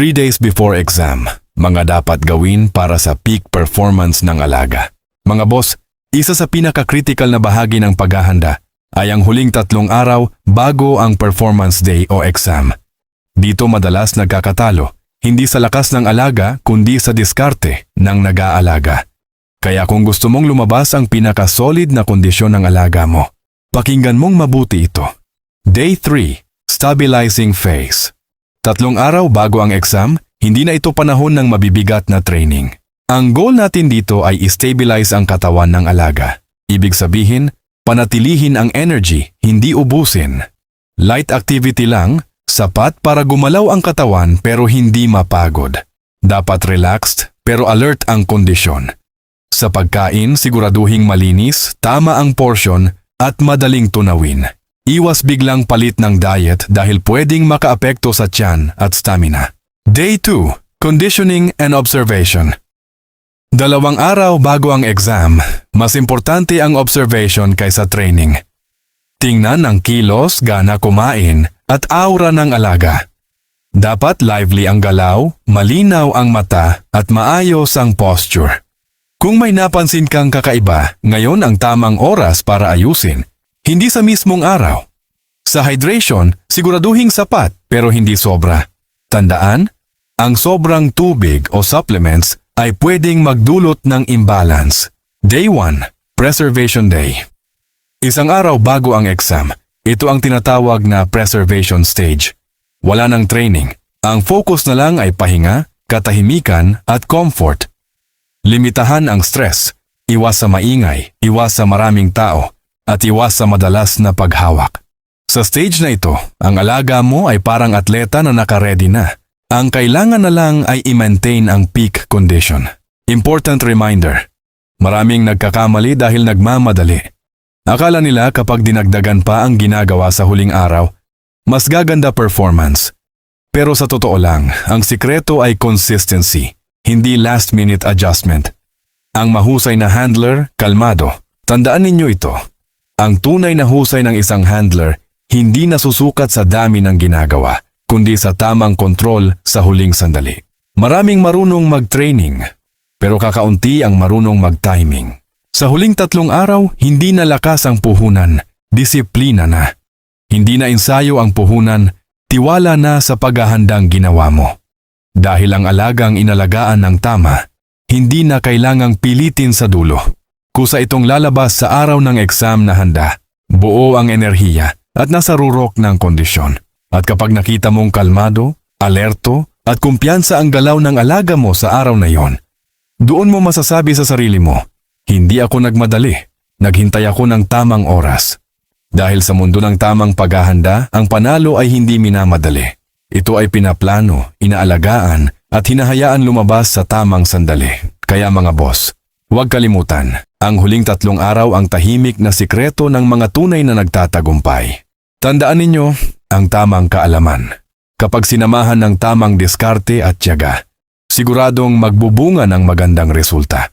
3 days before exam, mga dapat gawin para sa peak performance ng alaga. Mga boss, isa sa pinaka-critical na bahagi ng paghahanda ay ang huling 3 araw bago ang performance day o exam. Dito madalas nagkakatalo, hindi sa lakas ng alaga kundi sa diskarte ng nag-aalaga. Kaya kung gusto mong lumabas ang pinaka-solid na kondisyon ng alaga mo, pakinggan mong mabuti ito. Day 3, Stabilizing Phase. 3 araw bago ang exam, hindi na ito panahon ng mabibigat na training. Ang goal natin dito ay i-stabilize ang katawan ng alaga. Ibig sabihin, panatilihin ang energy, hindi ubusin. Light activity lang, sapat para gumalaw ang katawan pero hindi mapagod. Dapat relaxed pero alert ang kondisyon. Sa pagkain, siguraduhing malinis, tama ang portion at madaling tunawin. Iwas biglang palit ng diet dahil pwedeng makaapekto sa tiyan at stamina. Day 2, Conditioning and Observation. 2 araw bago ang exam, mas importante ang observation kaysa training. Tingnan ang kilos, gana kumain, at aura ng alaga. Dapat lively ang galaw, malinaw ang mata, at maayos ang posture. Kung may napansin kang kakaiba, ngayon ang tamang oras para ayusin. Hindi sa mismong araw. Sa hydration, siguraduhing sapat pero hindi sobra. Tandaan, ang sobrang tubig o supplements ay pwedeng magdulot ng imbalance. Day 1, Preservation Day. 1 araw bago ang exam, ito ang tinatawag na preservation stage. Wala ng training. Ang focus na lang ay pahinga, katahimikan at comfort. Limitahan ang stress, iwas sa maingay, iwas sa maraming tao, at iwas sa madalas na paghawak. Sa stage na ito, ang alaga mo ay parang atleta na naka-ready na. Ang kailangan na lang ay i-maintain ang peak condition. Important reminder, maraming nagkakamali dahil nagmamadali. Akala nila kapag dinagdagan pa ang ginagawa sa huling araw, mas gaganda performance. Pero sa totoo lang, ang sikreto ay consistency, hindi last-minute adjustment. Ang mahusay na handler, kalmado. Tandaan ninyo ito. Ang tunay na husay ng isang handler, hindi nasusukat sa dami ng ginagawa, kundi sa tamang kontrol sa huling sandali. Maraming marunong mag-training, pero kakaunti ang marunong mag-timing. Sa huling 3 araw, hindi na lakas ang puhunan, disiplina na. Hindi na ensayo ang puhunan, tiwala na sa paghahandang ginawa mo. Dahil ang alagang inalagaan ng tama, hindi na kailangang pilitin sa dulo. Kusa itong lalabas sa araw ng exam na handa, buo ang enerhiya at nasa rurok ng kondisyon. At kapag nakita mong kalmado, alerto at kumpiyansa ang galaw ng alaga mo sa araw na yon, doon mo masasabi sa sarili mo, hindi ako nagmadali, naghintay ako ng tamang oras. Dahil sa mundo ng tamang paghahanda, ang panalo ay hindi minamadali. Ito ay pinaplano, inaalagaan at hinahayaan lumabas sa tamang sandali. Kaya mga boss, huwag kalimutan, ang huling 3 araw ang tahimik na sikreto ng mga tunay na nagtatagumpay. Tandaan ninyo ang tamang kaalaman. Kapag sinamahan ng tamang diskarte at tiyaga, siguradong magbubunga ng magandang resulta.